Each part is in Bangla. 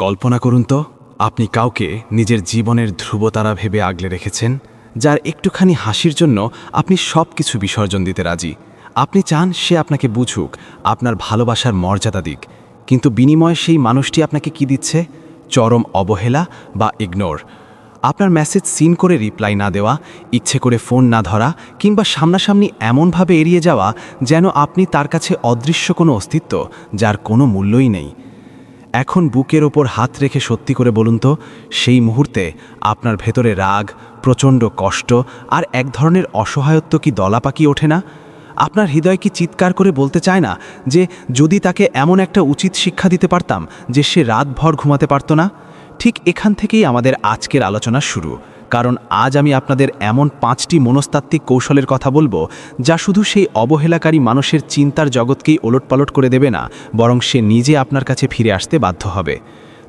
কল্পনা করুন তো, আপনি কাউকে নিজের জীবনের ধ্রুবতারা ভেবে আগলে রেখেছেন, যার একটুখানি হাসির জন্য আপনি সব কিছু বিসর্জন দিতে রাজি। আপনি চান সে আপনাকে বুঝুক, আপনার ভালোবাসার মর্যাদা দিক, কিন্তু বিনিময়ে সেই মানুষটি আপনাকে কি দিচ্ছে? চরম অবহেলা বা ইগনোর। আপনার মেসেজ সিন করে রিপ্লাই না দেওয়া, ইচ্ছে করে ফোন না ধরা, কিংবা সামনাসামনি এমনভাবে এড়িয়ে যাওয়া যেন আপনি তার কাছে অদৃশ্য কোনো অস্তিত্ব, যার কোনো মূল্যই নেই। এখন বুকের ওপর হাত রেখে সত্যি করে বলুন তো, সেই মুহূর্তে আপনার ভেতরে রাগ, প্রচণ্ড কষ্ট আর এক ধরনের অসহায়ত্ব কি দলাপাকি ওঠে না? আপনার হৃদয় কি চিৎকার করে বলতে চায় না যে যদি তাকে এমন একটা উচিত শিক্ষা দিতে পারতাম যে সে রাতভর ঘুমাতে পারত না? ঠিক এখান থেকেই আমাদের আজকের আলোচনা শুরু, কারণ আজ আমি আপনাদের এমন 5টি মনস্তাত্ত্বিক কৌশলের কথা বলবো যা শুধু সেই অবহেলাকারী মানুষের চিন্তার জগৎকেই ওলটপালট করে দেবে না, বরং সে নিজে আপনার কাছে ফিরে আসতে বাধ্য হবে।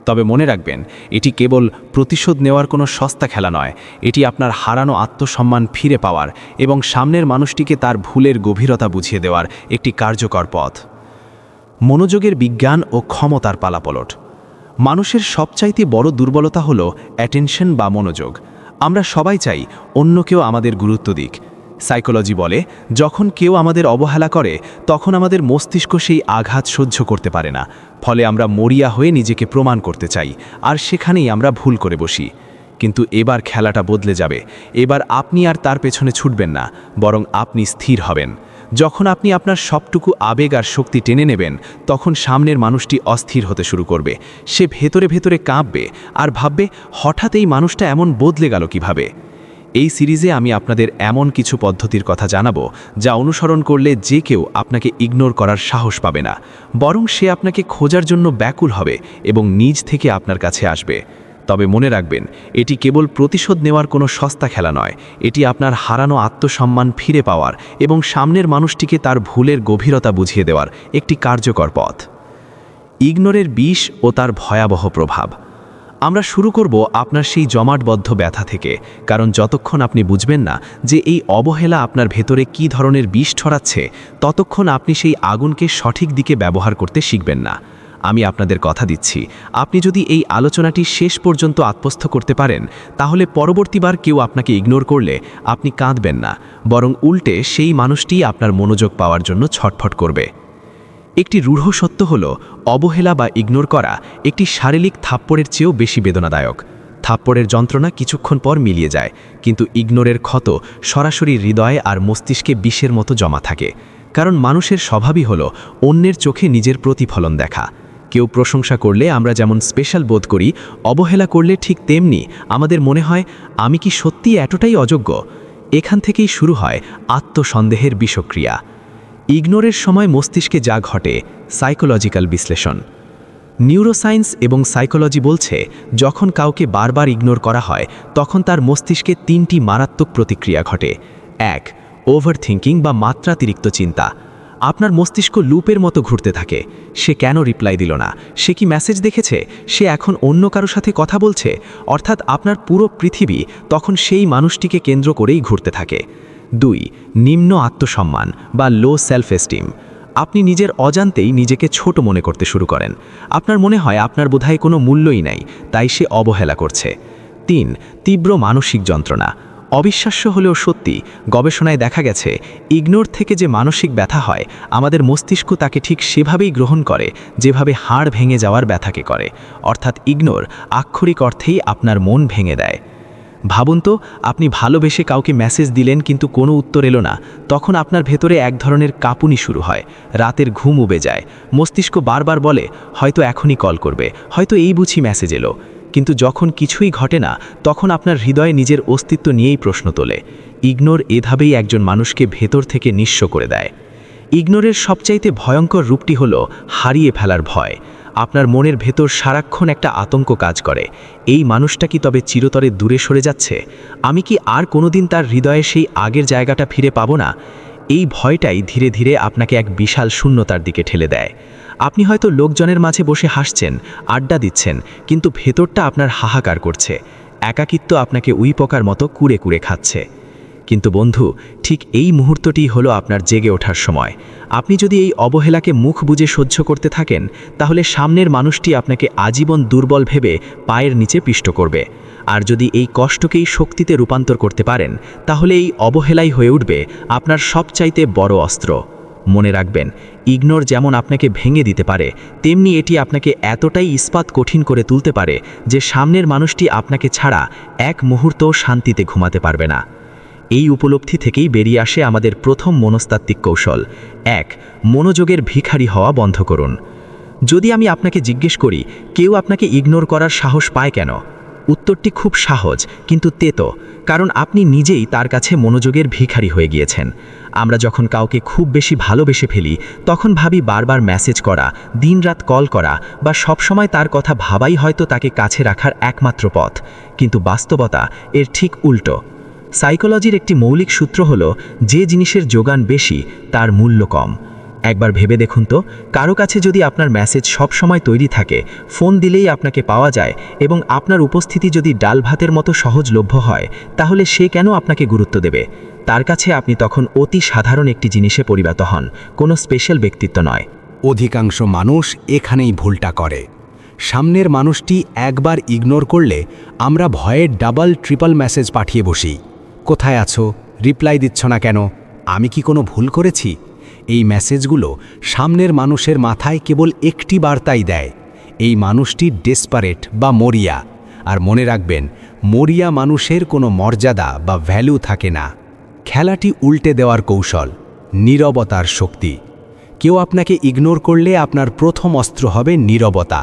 তবে মনে রাখবেন, এটি কেবল প্রতিশোধ নেওয়ার কোনো সস্তা খেলা নয়, এটি আপনার হারানো আত্মসম্মান ফিরে পাওয়ার এবং সামনের মানুষটিকে তার ভুলের গভীরতা বুঝিয়ে দেওয়ার একটি কার্যকর পথ। মনোযোগের বিজ্ঞান ও ক্ষমতার পালাপলট। মানুষের সবচাইতে বড় দুর্বলতা হলো অ্যাটেনশন বা মনোযোগ। আমরা সবাই চাই অন্য কেউ আমাদের গুরুত্ব দিক। সাইকোলজি বলে, যখন কেউ আমাদের অবহেলা করে তখন আমাদের মস্তিষ্ক সেই আঘাত সহ্য করতে পারে না, ফলে আমরা মরিয়া হয়ে নিজেকে প্রমাণ করতে চাই, আর সেখানেই আমরা ভুল করে বসি। কিন্তু এবার খেলাটা বদলে যাবে। এবার আপনি আর তার পেছনে ছুটবেন না, বরং আপনি স্থির হবেন। যখন আপনি আপনার সবটুকু আবেগ আর শক্তি টেনে নেবেন, তখন সামনের মানুষটি অস্থির হতে শুরু করবে। সে ভেতরে ভেতরে কাঁপবে আর ভাববে, হঠাৎ এই মানুষটা এমন বদলে গেল কিভাবে। এই সিরিজে আমি আপনাদের এমন কিছু পদ্ধতির কথা জানাবো যা অনুসরণ করলে যে কেউ আপনাকে ইগনোর করার সাহস পাবে না, বরং সে আপনাকে খোঁজার জন্য ব্যাকুল হবে এবং নিজ থেকে আপনার কাছে আসবে। তবে মনে রাখবেন, এটি কেবল প্রতিশোধ নেওয়ার কোনো সস্তা খেলা নয়, এটি আপনার হারানো আত্মসম্মান ফিরে পাওয়ার এবং সামনের মানুষটিকে তার ভুলের গভীরতা বুঝিয়ে দেওয়ার একটি কার্যকর পথ। ইগনোরের বিষ ও তার ভয়াবহ প্রভাব। আমরা শুরু করব আপনার সেই জমাটবদ্ধ ব্যথা থেকে, কারণ যতক্ষণ আপনি বুঝবেন না যে এই অবহেলা আপনার ভেতরে কী ধরনের বিষ ছড়াচ্ছে, ততক্ষণ আপনি সেই আগুনকে সঠিক দিকে ব্যবহার করতে শিখবেন না। আমি আপনাদের কথা দিচ্ছি, আপনি যদি এই আলোচনাটি শেষ পর্যন্ত আত্মস্থ করতে পারেন, তাহলে পরবর্তীবার কেউ আপনাকে ইগনোর করলে আপনি কাঁদবেন না, বরং উল্টে সেই মানুষটিই আপনার মনোযোগ পাওয়ার জন্য ছটফট করবে। একটি রূঢ় সত্য হল, অবহেলা বা ইগনোর করা একটি শারীরিক থাপ্পড়ের চেয়েও বেশি বেদনাদায়ক। থাপ্পড়ের যন্ত্রণা কিছুক্ষণ পর মিলিয়ে যায়, কিন্তু ইগনোরের ক্ষত সরাসরি হৃদয়ে আর মস্তিষ্কে বিষের মতো জমা থাকে। কারণ মানুষের স্বভাবই হল অন্যের চোখে নিজের প্রতিফলন দেখা। কেউ প্রশংসা করলে আমরা যেমন স্পেশাল বোধ করি, অবহেলা করলে ঠিক তেমনি আমাদের মনে হয়, আমি কি সত্যি এতটাই অযোগ্য? এখান থেকেই শুরু হয় আত্মসন্দেহের বিষক্রিয়া। ইগনোরের সময় মস্তিষ্কে যা ঘটে, সাইকোলজিক্যাল বিশ্লেষণ। নিউরোসায়েন্স এবং সাইকোলজি বলছে, যখন কাউকে বারবার ইগনোর করা হয় তখন তার মস্তিষ্কে 3টি মারাত্মক প্রতিক্রিয়া ঘটে। 1. ওভারথিঙ্কিং বা মাত্রাতিরিক্ত চিন্তা। আপনার মস্তিষ্ক লুপের মতো ঘুরতে থাকে। সে কেন রিপ্লাই দিল না? সে কি মেসেজ দেখেছে? সে এখন অন্য কারো সাথে কথা বলছে? অর্থাৎ আপনার পুরো পৃথিবী তখন সেই মানুষটিকে কেন্দ্র করেই ঘুরতে থাকে। 2. নিম্ন আত্মসম্মান বা লো সেলফ এস্টিম। আপনি নিজের অজান্তেই নিজেকে ছোট মনে করতে শুরু করেন। আপনার মনে হয় আপনার বোধহয় কোনো মূল্যই নাই, তাই সে অবহেলা করছে। 3. তীব্র মানসিক যন্ত্রণা। অবিশ্বাস্য হলেও সত্যি, গবেষণায় দেখা গেছে, ইগনোর থেকে যে মানসিক ব্যথা হয়, আমাদের মস্তিষ্ক তাকে ঠিক সেভাবেই গ্রহণ করে যেভাবে হাড় ভেঙে যাওয়ার ব্যথাকে করে। অর্থাৎ ইগনোর আক্ষরিক অর্থেই আপনার মন ভেঙে দেয়। ভাবুন তো, আপনি ভালোবেসে কাউকে মেসেজ দিলেন কিন্তু কোনো উত্তর এলো না। তখন আপনার ভেতরে এক ধরনের কাঁপুনি শুরু হয়, রাতের ঘুম উবে যায়। মস্তিষ্ক বারবার বলে, হয়তো এখনই কল করবে, হয়তো এই বুঝি মেসেজ এলো। কিন্তু যখন কিছুই ঘটে না, তখন আপনার হৃদয়ে নিজের অস্তিত্ব নিয়েই প্রশ্ন তোলে। ইগনোর এভাবেই একজন মানুষকে ভেতর থেকে নিঃস্ব করে দেয়। ইগনোরের সবচাইতে ভয়ঙ্কর রূপটি হল হারিয়ে ফেলার ভয়। আপনার মনের ভেতর সারাক্ষণ একটা আতঙ্ক কাজ করে। এই মানুষটা কি তবে চিরতরে দূরে সরে যাচ্ছে? আমি কি আর কোনোদিন তার হৃদয়ে সেই আগের জায়গাটা ফিরে পাবো না? এই ভয়টাই ধীরে ধীরে আপনাকে এক বিশাল শূন্যতার দিকে ঠেলে দেয়। আপনি হয়তো লোকজনের মাঝে বসে হাসছেন, আড্ডা দিচ্ছেন, কিন্তু ভেতরটা আপনার হাহাকার করছে। একাকিত্ব আপনাকে উইপোকার মতো কুরে কুরে খাচ্ছে। কিন্তু বন্ধু, ঠিক এই মুহূর্তটি হলো আপনার জেগে ওঠার সময়। আপনি যদি এই অবহেলাকে মুখ বুজে সহ্য করতে থাকেন, তাহলে সামনের মানুষটি আপনাকে আজীবন দুর্বল ভেবে পায়ের নিচে পিষ্ট করবে। আর যদি এই কষ্টকেই শক্তিতে রূপান্তর করতে পারেন, তাহলে এই অবহেলাই হয়ে উঠবে আপনার সবচাইতে বড় অস্ত্র। মনে রাখবেন, ইগনোর যেমন আপনাকে ভেঙে দিতে পারে, তেমনি এটি আপনাকে এতটাই ইস্পাত কঠিন করে তুলতে পারে যে সামনের মানুষটি আপনাকে ছাড়া এক মুহূর্তও শান্তিতে ঘুমাতে পারবে না। এই উপলব্ধি থেকেই বেরিয়ে আসে আমাদের প্রথম মনস্তাত্ত্বিক কৌশল। 1. মনোযোগের ভিখারি হওয়া বন্ধ করুন। যদি আমি আপনাকে জিজ্ঞেস করি, কেউ আপনাকে ইগনোর করার সাহস পায় কেন? উত্তরটি খুব সহজ কিন্তু তেতো, কারণ আপনি নিজেই তার কাছে মনোযোগের ভিখারি হয়ে গিয়েছেন। আমরা যখন কাউকে খুব বেশি ভালোবেসে ফেলি, তখন ভাবি বারবার মেসেজ করা, দিনরাত কল করা বা সবসময় তার কথা ভাবাই হয়তো তাকে কাছে রাখার একমাত্র পথ। কিন্তু বাস্তবতা এর ঠিক উল্টো। সাইকোলজির একটি মৌলিক সূত্র হলো, যে জিনিসের যোগান বেশি তার মূল্য কম। একবার ভেবে দেখুন তো, কারো কাছে যদি আপনার মেসেজ সব সময় তৈরি থাকে, ফোন দিলেই আপনাকে পাওয়া যায় এবং আপনার উপস্থিতি যদি ডাল ভাতের মতো সহজলভ্য হয়, তাহলে সে কেন আপনাকে গুরুত্ব দেবে? তার কাছে আপনি তখন অতি সাধারণ একটি জিনিসে পরিণত হন, কোনো স্পেশাল ব্যক্তিত্ব নয়। অধিকাংশ মানুষ এখানেই ভুলটা করে। সামনের মানুষটি একবার ইগনোর করলে আমরা ভয়ে ডাবল ট্রিপল মেসেজ পাঠিয়ে বসি। কোথায় আছো? রিপ্লাই দিচ্ছ না কেন? আমি কি কোনো ভুল করেছি? এই মেসেজগুলো সামনের মানুষের মাথায় কেবল একটি বার্তাই দেয়, এই মানুষটি ডেসপারেট বা মরিয়া। আর মনে রাখবেন, মরিয়া মানুষের কোনো মর্যাদা বা ভ্যালু থাকে না। খেলাটি উল্টে দেওয়ার কৌশল, নীরবতার শক্তি। কেউ আপনাকে ইগনোর করলে আপনার প্রথম অস্ত্র হবে নীরবতা।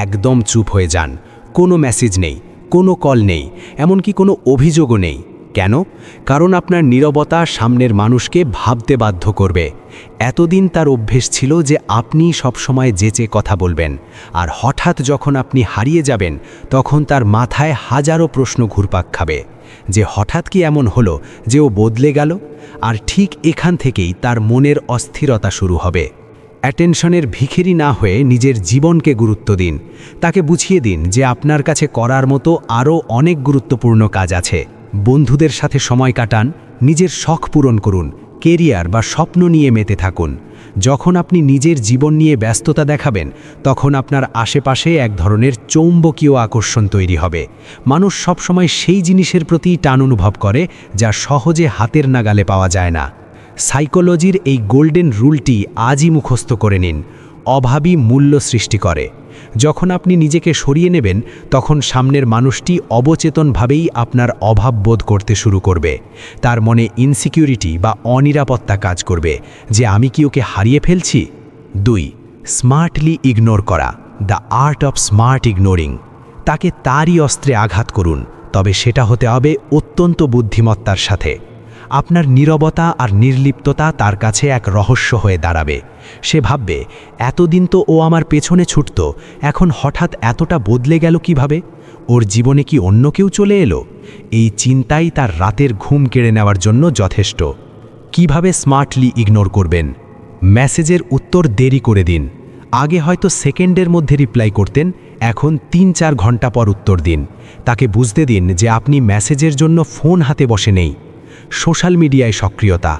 একদম চুপ হয়ে যান। কোনো মেসেজ নেই, কোনো কল নেই, এমনকি কোনো অভিযোগও নেই। কেন? কারণ আপনার নীরবতা সামনের মানুষকে ভাবতে বাধ্য করবে। এতদিন তার অভ্যেস ছিল যে আপনি সবসময় যেচে কথা বলবেন, আর হঠাৎ যখন আপনি হারিয়ে যাবেন, তখন তার মাথায় হাজারো প্রশ্ন ঘুরপাক খাবে যে হঠাৎ কি এমন হলো যে ও বদলে গেল। আর ঠিক এখান থেকেই তার মনের অস্থিরতা শুরু হবে। অ্যাটেনশনের ভিখিরি না হয়ে নিজের জীবনকে গুরুত্ব দিন। তাকে বুঝিয়ে দিন যে আপনার কাছে করার মতো আরও অনেক গুরুত্বপূর্ণ কাজ আছে। বন্ধুদের সাথে সময় কাটান, নিজের শখ পূরণ করুন, কেরিয়ার বা স্বপ্ন নিয়ে মেতে থাকুন। যখন আপনি নিজের জীবন নিয়ে ব্যস্ততা দেখাবেন, তখন আপনার আশেপাশে এক ধরনের চৌম্বকীয় আকর্ষণ তৈরি হবে। মানুষ সবসময় সেই জিনিসের প্রতি টান অনুভব করে যা সহজে হাতের নাগালে পাওয়া যায় না। সাইকোলজির এই গোল্ডেন রুলটি আজই মুখস্থ করে নিন। অভাবই মূল্য সৃষ্টি করে। যখন আপনি নিজেকে সরিয়ে নেবেন, তখন সামনের মানুষটি অবচেতনভাবেই আপনার অভাব বোধ করতে শুরু করবে। তার মনে ইনসিকিউরিটি বা অনিরাপত্তা কাজ করবে যে আমি কি ওকে হারিয়ে ফেলছি। 2. স্মার্টলি ইগনোর করা, the art of smart ignoring. তাকে তারই অস্ত্রে আঘাত করুন, তবে সেটা হতে হবে অত্যন্ত বুদ্ধিমত্তার সাথে। আপনার নীরবতা আর নির্লিপ্ততা তার কাছে এক রহস্য হয়ে দাঁড়াবে। সে ভাববে, এতদিন তো ও আমার পেছনে ছুটত, এখন হঠাৎ এতটা বদলে গেল কিভাবে? ওর জীবনে কি অন্য কেউ চলে এলো? এই চিন্তাই তার রাতের ঘুম কেড়ে নেওয়ার জন্য যথেষ্ট। কিভাবে স্মার্টলি ইগনোর করবেন? মেসেজের উত্তর দেরি করে দিন। আগে হয়তো সেকেন্ডের মধ্যে রিপ্লাই করতেন, এখন 3-4 ঘন্টা পর উত্তর দিন। তাকে বুঝতে দিন যে আপনি মেসেজের জন্য ফোন হাতে বসে নেই। সোশ্যাল মিডিয়ায় সক্রিয়তা,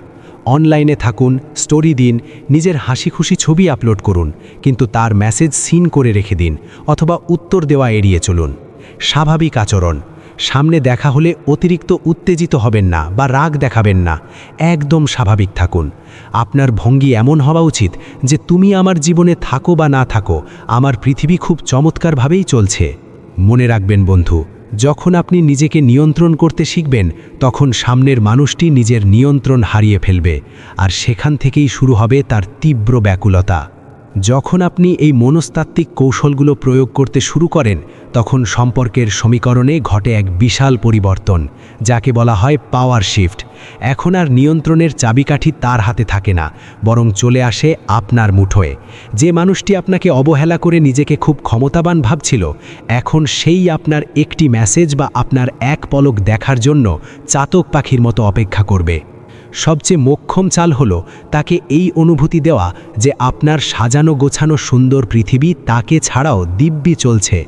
অনলাইনে থাকুন, স্টোরি দিন, নিজের হাসি খুশি ছবি আপলোড করুন, কিন্তু তার মেসেজ সিন করে রেখে দিন অথবা উত্তর দেওয়া এড়িয়ে চলুন। স্বাভাবিক আচরণ, সামনে দেখা হলে অতিরিক্ত উত্তেজিত হবেন না বা রাগ দেখাবেন না, একদম স্বাভাবিক থাকুন। আপনার ভঙ্গি এমন হওয়া উচিত যে তুমি আমার জীবনে থাকো বা না থাকো, আমার পৃথিবী খুব চমৎকারভাবেই চলছে। মনে রাখবেন বন্ধু, যখন আপনি নিজেকে নিয়ন্ত্রণ করতে শিখবেন, তখন সামনের মানুষটি নিজের নিয়ন্ত্রণ হারিয়ে ফেলবে, আর সেখান থেকেই শুরু হবে তার তীব্র ব্যাকুলতা। যখন আপনি এই মনস্তাত্ত্বিক কৌশলগুলো প্রয়োগ করতে শুরু করেন, তখন সম্পর্কের সমীকরণে ঘটে এক বিশাল পরিবর্তন, যাকে বলা হয় পাওয়ার শিফট। এখন আর নিয়ন্ত্রণের চাবিকাঠি তার হাতে থাকে না, বরং চলে আসে আপনার মুঠোয়। যে মানুষটি আপনাকে অবহেলা করে নিজেকে খুব ক্ষমতাবান ভাবছিল, এখন সেই আপনার একটি মেসেজ বা আপনার এক পলক দেখার জন্য চাতক পাখির মতো অপেক্ষা করবে। সবচেয়ে মোক্ষম চাল হলো তাকে এই অনুভূতি দেওয়া যে আপনার সাজানো গোছানো সুন্দর পৃথিবী তাকে ছাড়াও দিব্যি চলছে।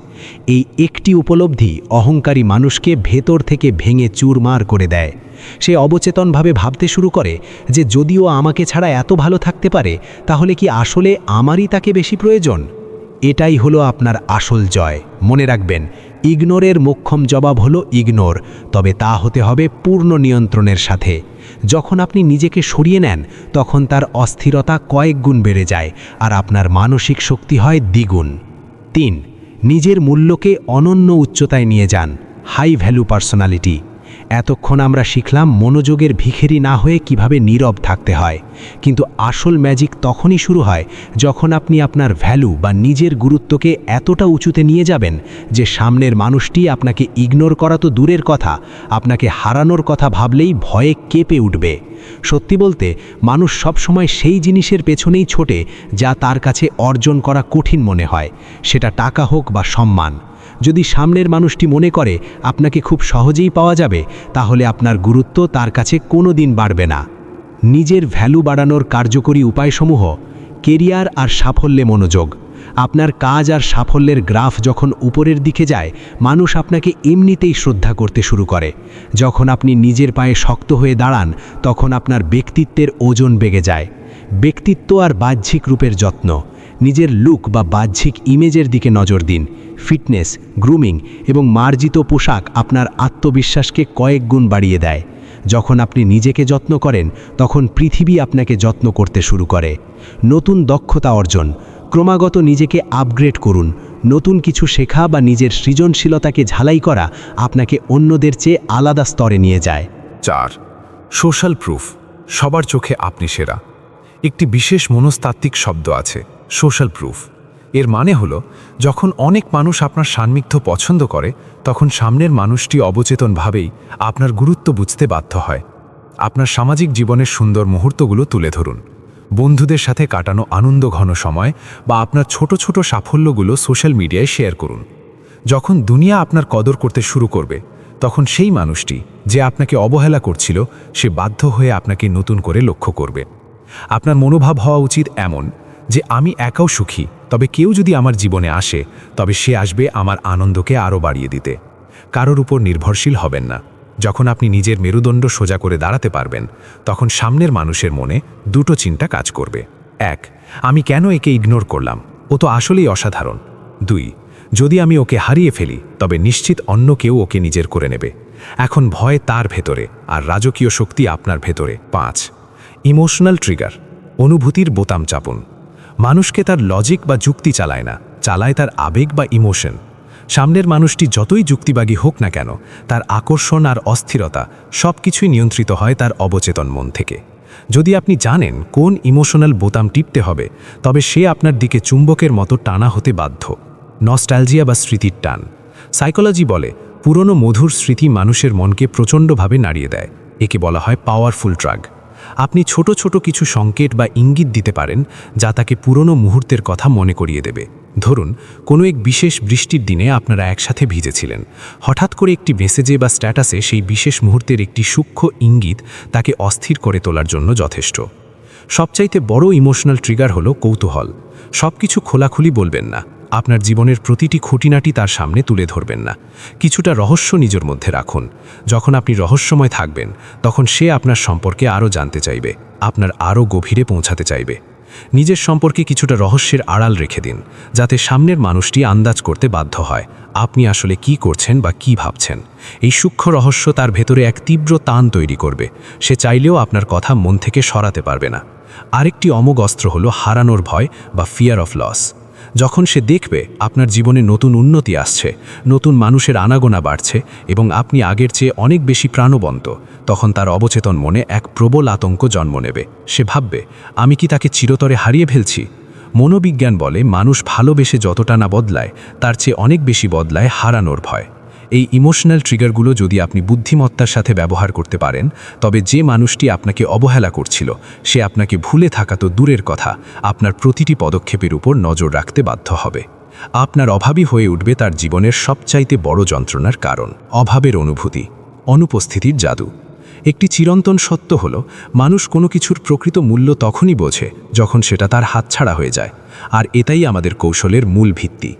এই একটি উপলব্ধি অহংকারী মানুষকে ভেতর থেকে ভেঙে চুরমার করে দেয়। সে অবচেতনভাবে ভাবতে শুরু করে যে যদিও আমাকে ছাড়া এত ভালো থাকতে পারে, তাহলে কি আসলে আমারই তাকে বেশি প্রয়োজন? এটাই হলো আপনার আসল জয়। মনে রাখবেন, ইগনোরের মোক্ষম জবাব হলো ইগনোর, তবে তা হতে হবে পূর্ণ নিয়ন্ত্রণের সাথে। যখন আপনি নিজেকে সরিয়ে নেন, তখন তার অস্থিরতা কয়েক গুণ বেড়ে যায়, আর আপনার মানসিক শক্তি হয় দ্বিগুণ। 3. নিজের মূল্যকে অনন্য উচ্চতায় নিয়ে যান। High value personality. এতক্ষণ আমরা শিখলাম মনোযোগের ভিখারি না হয়ে কিভাবে নীরব থাকতে হয়, কিন্তু আসল ম্যাজিক তখনই শুরু হয় যখন আপনি আপনার ভ্যালু বা নিজের গুরুত্বকে এতটা উঁচুতে নিয়ে যাবেন যে সামনের মানুষটি আপনাকে ইগনোর করা তো দূরের কথা, আপনাকে হারানোর কথা ভাবলেই ভয়ে কেঁপে উঠবে। সত্যি বলতে, মানুষ সবসময় সেই জিনিসের পেছনেই ছোটে যা তার কাছে অর্জন করা কঠিন মনে হয়, সেটা টাকা হোক বা সম্মান। যদি সামনের মানুষটি মনে করে আপনাকে খুব সহজেই পাওয়া যাবে, তাহলে আপনার গুরুত্ব তার কাছে কোনো দিন বাড়বে না। নিজের ভ্যালু বাড়ানোর কার্যকরী উপায়সমূহ: কেরিয়ার আর সাফল্যে মনোযোগ। আপনার কাজ আর সাফল্যের গ্রাফ যখন উপরের দিকে যায়, মানুষ আপনাকে এমনিতেই শ্রদ্ধা করতে শুরু করে। যখন আপনি নিজের পায়ে শক্ত হয়ে দাঁড়ান, তখন আপনার ব্যক্তিত্বের ওজন বেড়ে যায়। ব্যক্তিত্ব আর বাহ্যিক রূপের যত্ন। নিজের লুক বা বাহ্যিক ইমেজের দিকে নজর দিন। ফিটনেস, গ্রুমিং এবং মার্জিত পোশাক আপনার আত্মবিশ্বাসকে কয়েক গুণ বাড়িয়ে দেয়। যখন আপনি নিজেকে যত্ন করেন, তখন পৃথিবী আপনাকে যত্ন করতে শুরু করে। নতুন দক্ষতা অর্জন। ক্রমাগত নিজেকে আপগ্রেড করুন। নতুন কিছু শেখা বা নিজের সৃজনশীলতাকে ঝালাই করা আপনাকে অন্যদের চেয়ে আলাদা স্তরে নিয়ে যায়। 4. Social proof. সবার চোখে আপনি সেরা। একটি বিশেষ মনস্তাত্ত্বিক শব্দ আছে, সোশ্যাল প্রুফ। এর মানে হলো, যখন অনেক মানুষ আপনার সান্নিধ্য পছন্দ করে, তখন সামনের মানুষটি অবচেতনভাবেই আপনার গুরুত্ব বুঝতে বাধ্য হয়। আপনার সামাজিক জীবনের সুন্দর মুহূর্তগুলো তুলে ধরুন। বন্ধুদের সাথে কাটানো আনন্দঘন সময় বা আপনার ছোট ছোট সাফল্যগুলো সোশ্যাল মিডিয়ায় শেয়ার করুন। যখন দুনিয়া আপনার কদর করতে শুরু করবে, তখন সেই মানুষটি যে আপনাকে অবহেলা করছিল, সে বাধ্য হয়ে আপনাকে নতুন করে লক্ষ্য করবে। আপনার মনোভাব হওয়া উচিত এমন যে আমি একাও সুখী, তবে কেউ যদি আমার জীবনে আসে, তবে সে আসবে আমার আনন্দকে আরও বাড়িয়ে দিতে। কারোর উপর নির্ভরশীল হবেন না। যখন আপনি নিজের মেরুদণ্ড সোজা করে দাঁড়াতে পারবেন, তখন সামনের মানুষের মনে দুটো চিন্তা কাজ করবে। 1. আমি কেন একে ইগনোর করলাম? ও তো আসলেই অসাধারণ। 2. যদি আমি ওকে হারিয়ে ফেলি, তবে নিশ্চিত অন্য কেউ ওকে নিজের করে নেবে। এখন ভয় তার ভেতরে, আর রাজকীয় শক্তি আপনার ভেতরে। 5. Emotional trigger. অনুভূতির বোতাম চাপুন। মানুষকে তার লজিক বা যুক্তি চালায় না, চালায় তার আবেগ বা ইমোশন। সামনের মানুষটি যতই যুক্তিবাদী হোক না কেন, তার আকর্ষণ আর অস্থিরতা সব কিছুই নিয়ন্ত্রিত হয় তার অবচেতন মন থেকে। যদি আপনি জানেন কোন ইমোশনাল বোতাম টিপতে হবে, তবে সে আপনার দিকে চুম্বকের মতো টানা হতে বাধ্য। নস্টালজিয়া বা স্মৃতির টান। সাইকোলজি বলে, পুরনো মধুর স্মৃতি মানুষের মনকে প্রচণ্ডভাবে নাড়িয়ে দেয়। একে বলা হয় পাওয়ারফুল ড্রাগ। আপনি ছোট ছোট কিছু সংকেত বা ইঙ্গিত দিতে পারেন, যা তাকে পুরনো মুহূর্তের কথা মনে করিয়ে দেবে। ধরুন, কোনো এক বিশেষ বৃষ্টির দিনে আপনারা একসাথে ভিজেছিলেন। হঠাৎ করে একটি মেসেজে বা স্ট্যাটাসে সেই বিশেষ মুহূর্তের একটি সূক্ষ্ম ইঙ্গিত তাকে অস্থির করে তোলার জন্য যথেষ্ট। সবচাইতে বড় ইমোশনাল ট্রিগার হলো কৌতূহল। সব কিছু খোলাখুলি বলবেন না। আপনার জীবনের প্রতিটি খুঁটিনাটি তার সামনে তুলে ধরবেন না। কিছুটা রহস্য নিজের মধ্যে রাখুন। যখন আপনি রহস্যময় থাকবেন, তখন সে আপনার সম্পর্কে আরও জানতে চাইবে, আপনার আরও গভীরে পৌঁছাতে চাইবে। নিজের সম্পর্কে কিছুটা রহস্যের আড়াল রেখে দিন, যাতে সামনের মানুষটি আন্দাজ করতে বাধ্য হয় আপনি আসলে কি করছেন বা কি ভাবছেন। এই সূক্ষ্ম রহস্য তার ভেতরে এক তীব্র টান তৈরি করবে। সে চাইলেও আপনার কথা মন থেকে সরাতে পারবে না। আরেকটি অমোঘ অস্ত্র হলো হারানোর ভয় বা ফিয়ার অফ লস। যখন সে দেখবে আপনার জীবনে নতুন উন্নতি আসছে, নতুন মানুষের আনাগোনা বাড়ছে এবং আপনি আগের চেয়ে অনেক বেশি প্রাণবন্ত, তখন তার অবচেতন মনে এক প্রবল আতঙ্ক জন্ম নেবে। সে ভাববে, আমি কি তাকে চিরতরে হারিয়ে ফেলছি? মনোবিজ্ঞান বলে, মানুষ ভালোবেসে যতটা না বদলায়, তার চেয়ে অনেক বেশি বদলায় হারানোর ভয়। এই ইমোশনাল ট্রিগারগুলো যদি আপনি বুদ্ধিমত্তার সাথে ব্যবহার করতে পারেন, তবে যে মানুষটি আপনাকে অবহেলা করছিল, সে আপনাকে ভুলে থাকা তো দূরের কথা, আপনার প্রতিটি পদক্ষেপের উপর নজর রাখতে বাধ্য হবে। আপনার অভাবী হয়ে উঠবে তার জীবনের সবচাইতে বড় যন্ত্রণার কারণ। অভাবের অনুভূতি, অনুপস্থিতির জাদু। একটি চিরন্তন সত্য হল, মানুষ কোনো কিছুর প্রকৃত মূল্য তখনই বোঝে যখন সেটা তার হাতছাড়া হয়ে যায়। আর এটাই আমাদের কৌশলের মূল ভিত্তি।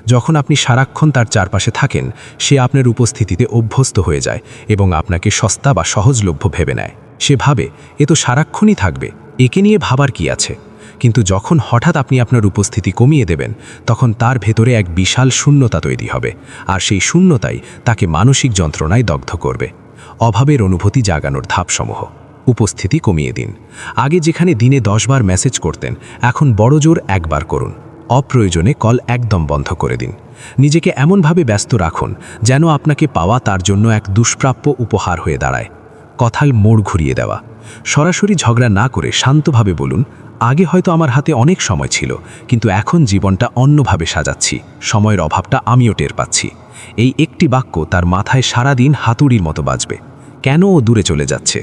যখন আপনি সারাক্ষণ তার চারপাশে থাকেন, সে আপনার উপস্থিতিতে অভ্যস্ত হয়ে যায় এবং আপনাকে সস্তা বা সহজলভ্য ভেবে নেয়। সে ভাবে এ তো সারাক্ষণই থাকবে, একে নিয়ে ভাবার কি আছে। কিন্তু যখন হঠাৎ আপনি আপনার উপস্থিতি কমিয়ে দেবেন, তখন তার ভেতরে এক বিশাল শূন্যতা তৈরি হবে, আর সেই শূন্যতাই তাকে মানসিক যন্ত্রণায় দগ্ধ করবে। অভাবের অনুভূতি জাগানোর ধাপসমূহ। উপস্থিতি কমিয়ে দিন। আগে যেখানে দিনে 10 বার মেসেজ করতেন, এখন বড়জোর একবার করুন। অপ্রয়োজনে কল একদম বন্ধ করে দিন। নিজেকে এমনভাবে ব্যস্ত রাখুন যেন আপনাকে পাওয়া তার জন্য এক দুষ্প্রাপ্য উপহার হয়ে দাঁড়ায়। কথায় মোড় ঘুরিয়ে দেওয়া। সরাসরি ঝগড়া না করে শান্তভাবে বলুন, আগে হয়তো আমার হাতে অনেক সময় ছিল, কিন্তু এখন জীবনটা অন্যভাবে সাজাচ্ছি, সময়ের অভাবটা আমিও টের পাচ্ছি। এই একটি বাক্য তার মাথায় সারাদিন হাতুড়ির মতো বাজবে। কেন ও দূরে চলে যাচ্ছে?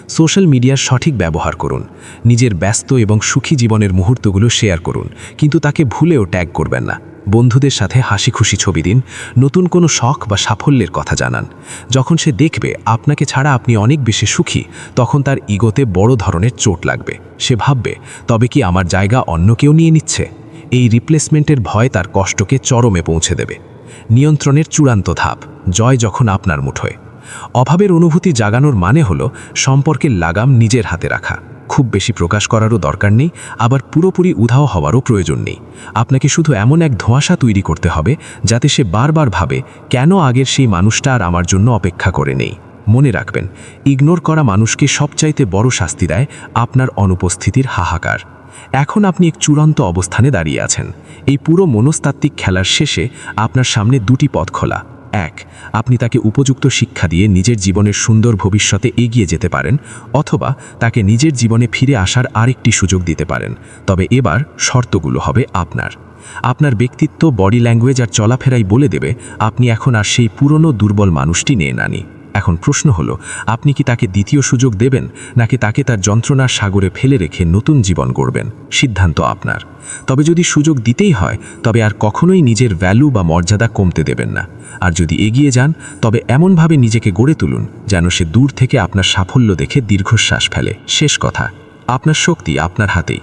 সোশ্যাল মিডিয়ার সঠিক ব্যবহার করুন। নিজের ব্যস্ত এবং সুখী জীবনের মুহূর্তগুলো শেয়ার করুন, কিন্তু তাকে ভুলেও ট্যাগ করবেন না। বন্ধুদের সাথে হাসি খুশি ছবি দিন, নতুন কোনো শখ বা সাফল্যের কথা জানান। যখন সে দেখবে আপনাকে ছাড়া আপনি অনেক বেশি সুখী, তখন তার ইগোতে বড় ধরনের চোট লাগবে। সে ভাববে, তবে কি আমার জায়গা অন্য কেউ নিয়ে নিচ্ছে? এই রিপ্লেসমেন্টের ভয় তার কষ্টকে চরমে পৌঁছে দেবে। নিয়ন্ত্রণের চূড়ান্ত ধাপ, জয় যখন আপনার মুঠোয়। অভাবের অনুভূতি জাগানোর মানে হলো সম্পর্কের লাগাম নিজের হাতে রাখা। খুব বেশি প্রকাশ করারও দরকার নেই, আবার পুরোপুরি উধাও হওয়ারও প্রয়োজন নেই। আপনাকে শুধু এমন এক ধোঁয়াশা তৈরি করতে হবে যাতে সে বারবার ভাবে, কেন আগের সেই মানুষটা আর আমার জন্য অপেক্ষা করে নেই। মনে রাখবেন, ইগনোর করা মানুষকে সবচাইতে বড় শাস্তি দেয় আপনার অনুপস্থিতির হাহাকার। এখন আপনি এক চূড়ান্ত অবস্থানে দাঁড়িয়ে আছেন। এই পুরো মনস্তাত্ত্বিক খেলার শেষে আপনার সামনে দুটি পথ খোলা। 1, আপনি তাকে উপযুক্ত শিক্ষা দিয়ে নিজের জীবনের সুন্দর ভবিষ্যতে এগিয়ে যেতে পারেন, অথবা তাকে নিজের জীবনে ফিরে আসার আরেকটি সুযোগ দিতে পারেন। তবে এবার শর্তগুলো হবে আপনার। আপনার ব্যক্তিত্ব, বডি ল্যাঙ্গুয়েজ আর চলাফেরাই বলে দেবে আপনি এখন আর সেই পুরনো দুর্বল মানুষটি নেই নানি। এখন প্রশ্ন হলো, আপনি কি তাকে দ্বিতীয় সুযোগ দেবেন, নাকি তাকে তার যন্ত্রণার সাগরে ফেলে রেখে নতুন জীবন গড়বেন? সিদ্ধান্ত আপনার। তবে যদি সুযোগ দিতেই হয়, তবে আর কখনোই নিজের ভ্যালু বা মর্যাদা কমতে দেবেন না। আর যদি এগিয়ে যান, তবে এমনভাবে নিজেকে গড়ে তুলুন যেন সে দূর থেকে আপনার সাফল্য দেখে দীর্ঘশ্বাস ফেলে। শেষ কথা, আপনার শক্তি আপনার হাতেই।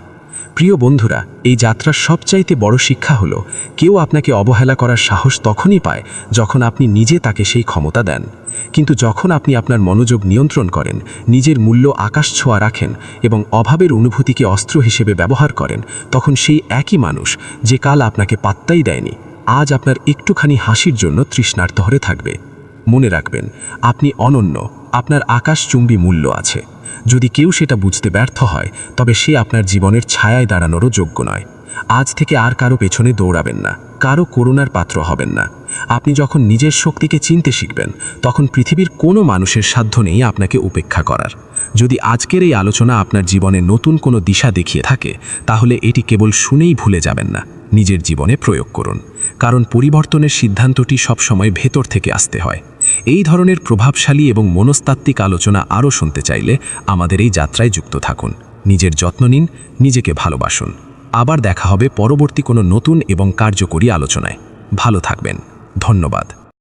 প্রিয় বন্ধুরা, এই যাত্রার সবচাইতে বড় শিক্ষা হলো, কেউ আপনাকে অবহেলা করার সাহস তখনই পায় যখন আপনি নিজে তাকে সেই ক্ষমতা দেন। কিন্তু যখন আপনি আপনার মনোযোগ নিয়ন্ত্রণ করেন, নিজের মূল্য আকাশ ছোঁয়া রাখেন এবং অভাবের অনুভূতিকে অস্ত্র হিসেবে ব্যবহার করেন, তখন সেই একই মানুষ যে কাল আপনাকে পাত্তাই দেয়নি, আজ আপনার একটুখানি হাসির জন্য তৃষ্ণার্ত হয়ে থাকবে। মনে রাখবেন, আপনি অনন্য, আপনার আকাশচুম্বী মূল্য আছে। যদি কেউ সেটা বুঝতে ব্যর্থ হয়, তবে সে আপনার জীবনের ছায়ায় দাঁড়ানোরও যোগ্য নয়। আজ থেকে আর কারো পেছনে দৌড়াবেন না, কারো করুণার পাত্র হবেন না। আপনি যখন নিজের শক্তিকে চিনতে শিখবেন, তখন পৃথিবীর কোনো মানুষের সাধ্য নেই আপনাকে উপেক্ষা করার। যদি আজকের এই আলোচনা আপনার জীবনে নতুন কোনো দিশা দেখিয়ে থাকে, তাহলে এটি কেবল শুনেই ভুলে যাবেন না, নিজের জীবনে প্রয়োগ করুন। কারণ পরিবর্তনের সিদ্ধান্তটি সবসময় ভেতর থেকে আসতে হয়। এই ধরনের প্রভাবশালী এবং মনস্তাত্ত্বিক আলোচনা আরও শুনতে চাইলে আমাদের এই যাত্রায় যুক্ত থাকুন। নিজের যত্ন নিন, নিজেকে ভালোবাসুন। আবার দেখা হবে পরবর্তী কোনো নতুন এবং কার্যকরী আলোচনায়। ভালো থাকবেন। ধন্যবাদ।